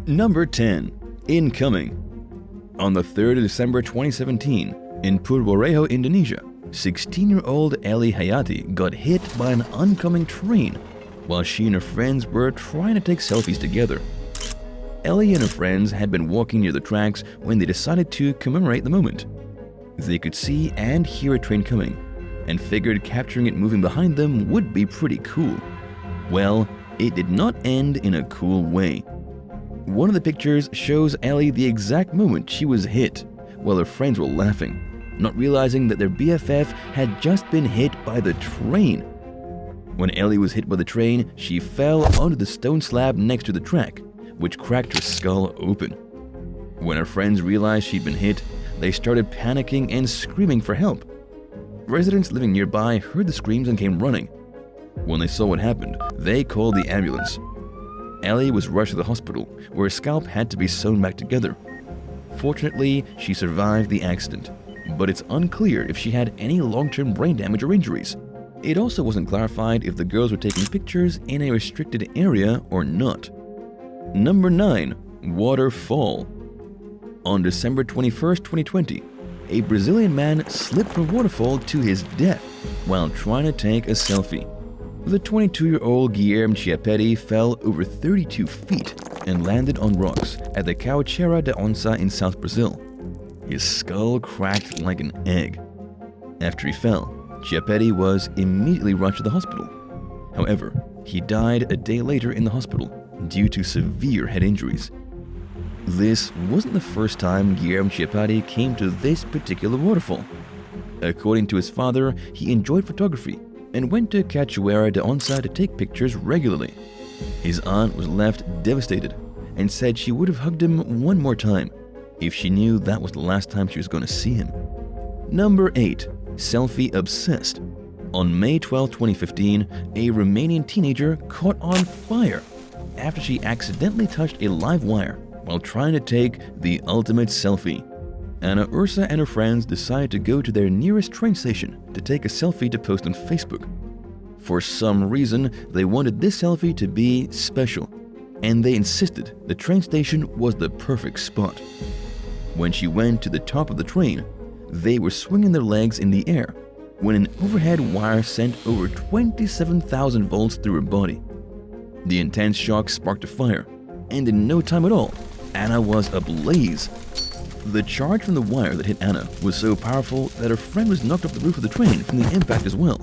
Number 10. Incoming. On the 3rd of December 2017, in Purworejo, Indonesia, 16-year-old Ellie Hayati got hit by an oncoming train while she and her friends were trying to take selfies together. Ellie and her friends had been walking near the tracks when they decided to commemorate the moment. They could see and hear a train coming, and figured capturing it moving behind them would be pretty cool. Well, it did not end in a cool way. One of the pictures shows Ellie the exact moment she was hit, while her friends were laughing, not realizing that their BFF had just been hit by the train. When Ellie was hit by the train, she fell onto the stone slab next to the track, which cracked her skull open. When her friends realized she'd been hit, they started panicking and screaming for help. Residents living nearby heard the screams and came running. When they saw what happened, they called the ambulance. Ellie was rushed to the hospital, where her scalp had to be sewn back together. Fortunately, she survived the accident, but it's unclear if she had any long-term brain damage or injuries. It also wasn't clarified if the girls were taking pictures in a restricted area or not. Number 9. Waterfall. On December 21st, 2020, a Brazilian man slipped from a waterfall to his death while trying to take a selfie. The 22-year-old Guilherme Chiapetti fell over 32 feet and landed on rocks at the Cachoeira da Onça in South Brazil. His skull cracked like an egg. After he fell, Chiapetti was immediately rushed to the hospital. However, he died a day later in the hospital due to severe head injuries. This wasn't the first time Guilherme Chiapetti came to this particular waterfall. According to his father, he enjoyed photography and went to Cachoeira da Onça to take pictures regularly. His aunt was left devastated and said she would have hugged him one more time if she knew that was the last time she was going to see him. Number 8. Selfie obsessed. On May 12, 2015, a Romanian teenager caught on fire after she accidentally touched a live wire while trying to take the ultimate selfie. Anna Ursa and her friends decided to go to their nearest train station to take a selfie to post on Facebook. For some reason, they wanted this selfie to be special, and they insisted the train station was the perfect spot. When she went to the top of the train, they were swinging their legs in the air when an overhead wire sent over 27,000 volts through her body. The intense shock sparked a fire, and in no time at all, Anna was ablaze. The charge from the wire that hit Anna was so powerful that her friend was knocked off the roof of the train from the impact as well.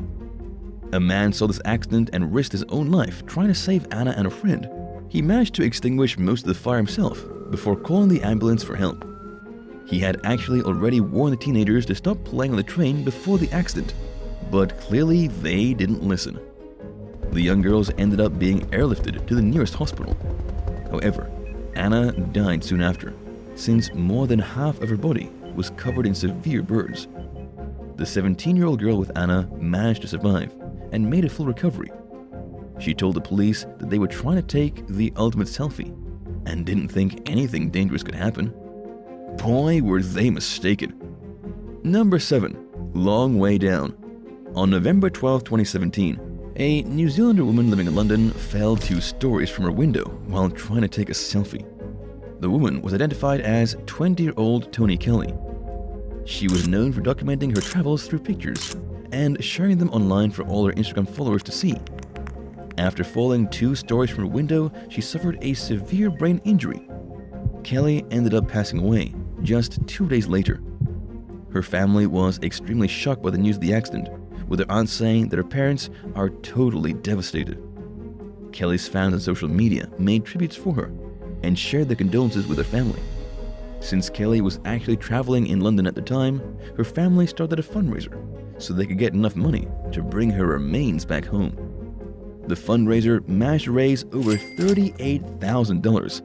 A man saw this accident and risked his own life trying to save Anna and her friend. He managed to extinguish most of the fire himself before calling the ambulance for help. He had actually already warned the teenagers to stop playing on the train before the accident, but clearly they didn't listen. The young girls ended up being airlifted to the nearest hospital. However, Anna died soon after, since more than half of her body was covered in severe burns. The 17-year-old girl with Anna managed to survive and made a full recovery. She told the police that they were trying to take the ultimate selfie and didn't think anything dangerous could happen. Boy, were they mistaken. Number 7. Long Way Down. On November 12, 2017, a New Zealander woman living in London fell 2 stories from her window while trying to take a selfie. The woman was identified as 20-year-old Toni Kelly. She was known for documenting her travels through pictures and sharing them online for all her Instagram followers to see. After falling 2 stories from her window, she suffered a severe brain injury. Kelly ended up passing away just 2 days later. Her family was extremely shocked by the news of the accident, with her aunt saying that her parents are totally devastated. Kelly's fans on social media made tributes for her and shared their condolences with her family. Since Kelly was actually traveling in London at the time, her family started a fundraiser so they could get enough money to bring her remains back home. The fundraiser managed to raise over $38,000.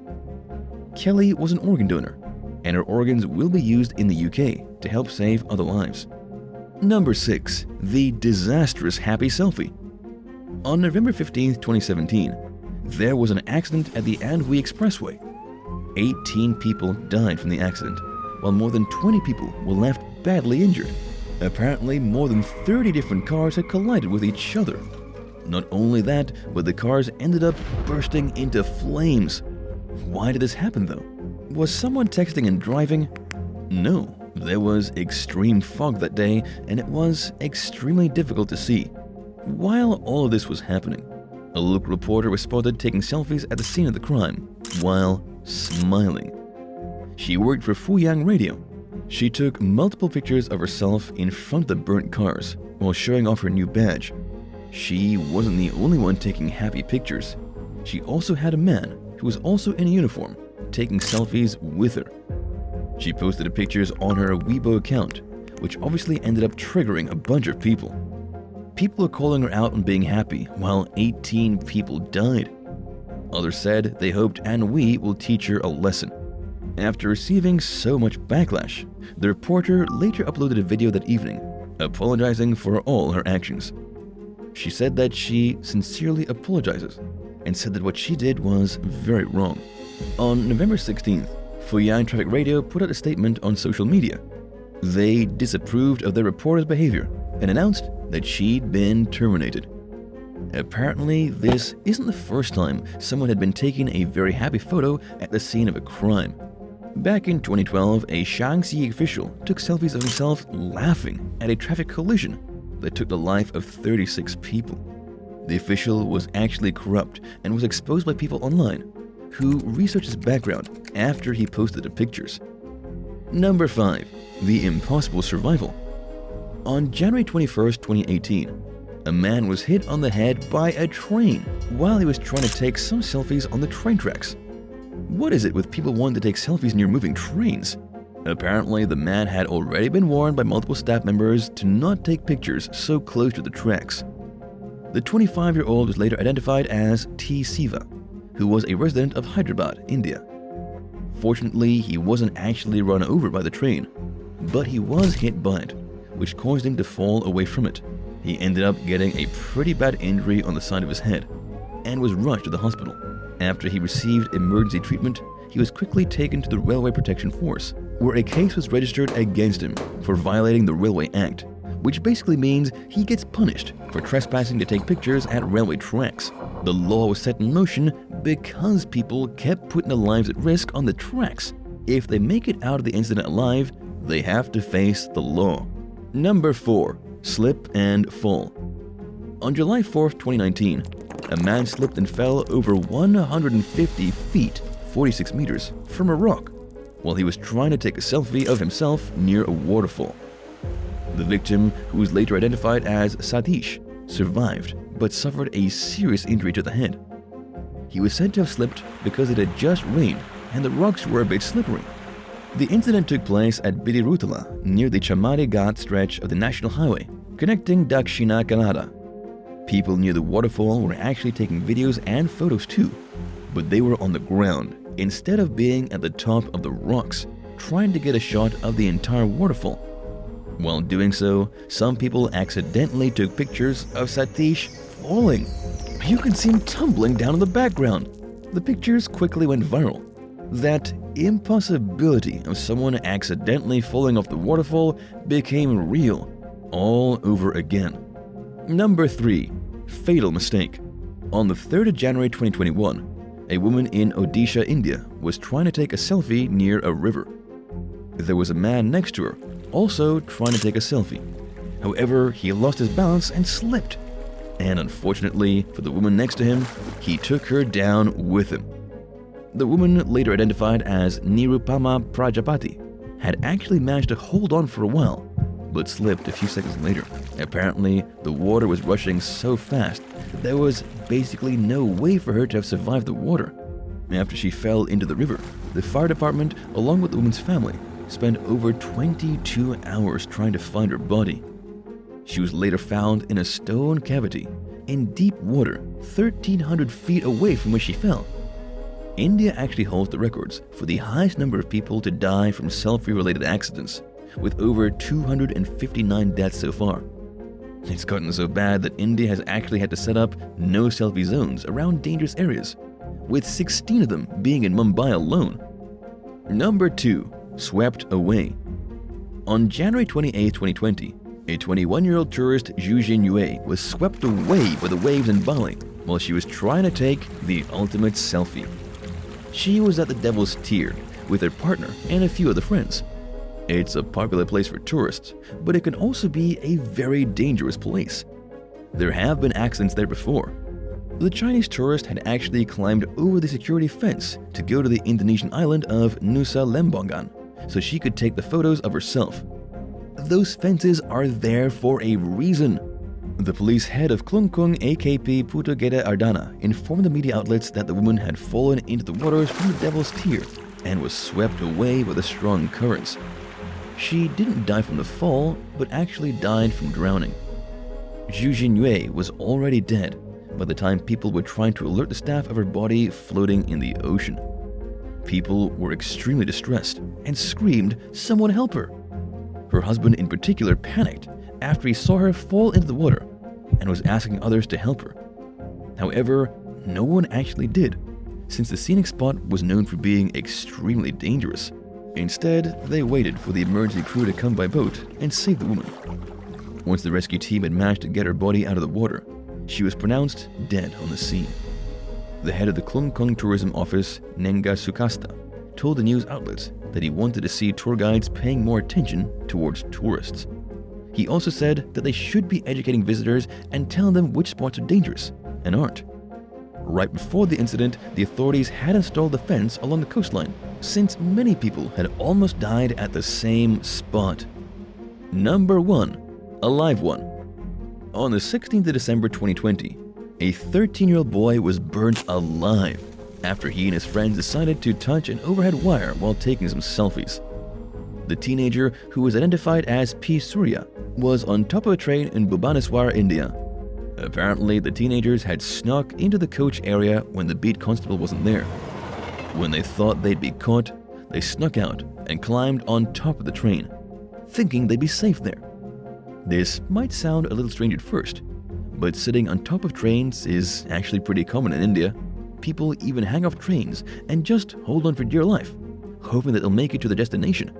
Kelly was an organ donor, and her organs will be used in the UK to help save other lives. Number 6. The disastrous happy selfie. On November 15, 2017, there was an accident at the Anhui Expressway. 18 people died from the accident, while more than 20 people were left badly injured. Apparently, more than 30 different cars had collided with each other. Not only that, but the cars ended up bursting into flames. Why did this happen though? Was someone texting and driving? No, there was extreme fog that day and it was extremely difficult to see. While all of this was happening, a local reporter was spotted taking selfies at the scene of the crime while smiling. She worked for Fuyang Radio. She took multiple pictures of herself in front of the burnt cars while showing off her new badge. She wasn't the only one taking happy pictures. She also had a man who was also in a uniform taking selfies with her. She posted the pictures on her Weibo account, which obviously ended up triggering a bunch of people. People are calling her out on being happy, while 18 people died. Others said they hoped Anne Wee will teach her a lesson. After receiving so much backlash, the reporter later uploaded a video that evening, apologizing for all her actions. She said that she sincerely apologizes and said that what she did was very wrong. On November 16th, Fuyang Traffic Radio put out a statement on social media. They disapproved of their reporter's behavior and announced that she'd been terminated. Apparently, this isn't the first time someone had been taking a very happy photo at the scene of a crime. Back in 2012, a Shaanxi official took selfies of himself laughing at a traffic collision that took the life of 36 people. The official was actually corrupt and was exposed by people online who researched his background after he posted the pictures. Number 5. The impossible survival. On January 21st, 2018, a man was hit on the head by a train while he was trying to take some selfies on the train tracks. What is it with people wanting to take selfies near moving trains? Apparently, the man had already been warned by multiple staff members to not take pictures so close to the tracks. The 25-year-old was later identified as T. Siva, who was a resident of Hyderabad, India. Fortunately, he wasn't actually run over by the train, but he was hit by it, which caused him to fall away from it. He ended up getting a pretty bad injury on the side of his head and was rushed to the hospital. After he received emergency treatment, he was quickly taken to the Railway Protection Force, where a case was registered against him for violating the Railway Act, which basically means he gets punished for trespassing to take pictures at railway tracks. The law was set in motion because people kept putting their lives at risk on the tracks. If they make it out of the incident alive, they have to face the law. Number 4. Slip and fall. On July 4th, 2019, a man slipped and fell over 150 feet, 46 meters, from a rock while he was trying to take a selfie of himself near a waterfall. The victim, who was later identified as Satish, survived but suffered a serious injury to the head. He was said to have slipped because it had just rained and the rocks were a bit slippery. The incident took place at Bidirutala, near the Chamari Ghat stretch of the national highway, connecting Dakshina Kannada. People near the waterfall were actually taking videos and photos too, but they were on the ground instead of being at the top of the rocks, trying to get a shot of the entire waterfall. While doing so, some people accidentally took pictures of Satish falling. You can see him tumbling down in the background. The pictures quickly went viral. That impossibility of someone accidentally falling off the waterfall became real all over again. Number 3. Fatal mistake. On the 3rd of January 2021, a woman in Odisha, India was trying to take a selfie near a river. There was a man next to her, also trying to take a selfie. However, he lost his balance and slipped. And unfortunately for the woman next to him, he took her down with him. The woman, later identified as Nirupama Prajapati, had actually managed to hold on for a while, but slipped a few seconds later. Apparently, the water was rushing so fast that there was basically no way for her to have survived the water. After she fell into the river, the fire department, along with the woman's family, spent over 22 hours trying to find her body. She was later found in a stone cavity in deep water 1,300 feet away from where she fell. India actually holds the records for the highest number of people to die from selfie-related accidents, with over 259 deaths so far. It's gotten so bad that India has actually had to set up no selfie zones around dangerous areas, with 16 of them being in Mumbai alone. Number 2. Swept away. On January 28, 2020, a 21-year-old tourist, Zhu Jinyue, was swept away by the waves in Bali while she was trying to take the ultimate selfie. She was at the Devil's Tier with her partner and a few other friends. It's a popular place for tourists, but it can also be a very dangerous place. There have been accidents there before. The Chinese tourist had actually climbed over the security fence to go to the Indonesian island of Nusa Lembongan so she could take the photos of herself. Those fences are there for a reason. The police head of Klungkung AKP Putugeda Ardana informed the media outlets that the woman had fallen into the waters from the Devil's Tier and was swept away by the strong currents. She didn't die from the fall, but actually died from drowning. Zhu Jinyue was already dead by the time people were trying to alert the staff of her body floating in the ocean. People were extremely distressed and screamed, "Someone help her!" Her husband in particular panicked after he saw her fall into the water and was asking others to help her. However, no one actually did, since the scenic spot was known for being extremely dangerous. Instead, they waited for the emergency crew to come by boat and save the woman. Once the rescue team had managed to get her body out of the water, she was pronounced dead on the scene. The head of the Klungkung Tourism Office, Nenga Sukasta, told the news outlets that he wanted to see tour guides paying more attention towards tourists. He also said that they should be educating visitors and telling them which spots are dangerous and aren't. Right before the incident, the authorities had installed the fence along the coastline, since many people had almost died at the same spot. Number 1. A live one. On the 16th of December 2020, a 13-year-old boy was burnt alive after he and his friends decided to touch an overhead wire while taking some selfies. The teenager, who was identified as P. Surya, was on top of a train in Bhubaneswar, India. Apparently, the teenagers had snuck into the coach area when the beat constable wasn't there. When they thought they'd be caught, they snuck out and climbed on top of the train, thinking they'd be safe there. This might sound a little strange at first, but sitting on top of trains is actually pretty common in India. People even hang off trains and just hold on for dear life, hoping that they'll make it to their destination.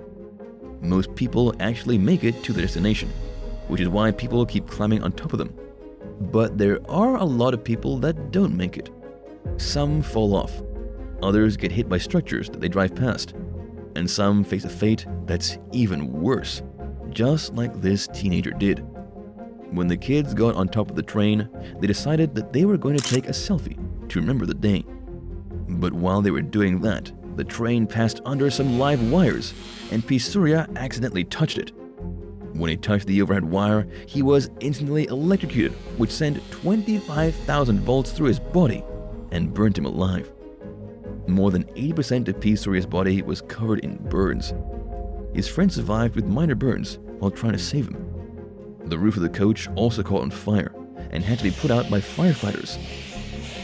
Most people actually make it to their destination, which is why people keep climbing on top of them. But there are a lot of people that don't make it. Some fall off, others get hit by structures that they drive past, and some face a fate that's even worse, just like this teenager did. When the kids got on top of the train, they decided that they were going to take a selfie to remember the day. But while they were doing that, the train passed under some live wires, and P. Surya accidentally touched it. When he touched the overhead wire, he was instantly electrocuted, which sent 25,000 volts through his body and burnt him alive. More than 80% of P. Surya's body was covered in burns. His friend survived with minor burns while trying to save him. The roof of the coach also caught on fire and had to be put out by firefighters.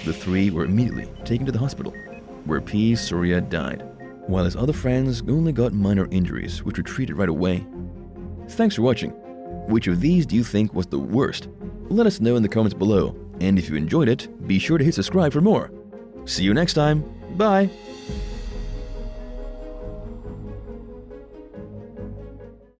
The three were immediately taken to the hospital, where P. Surya died, while his other friends only got minor injuries, which were treated right away. Thanks for watching. Which of these do you think was the worst? Let us know in the comments below, and if you enjoyed it, be sure to hit subscribe for more. See you next time. Bye!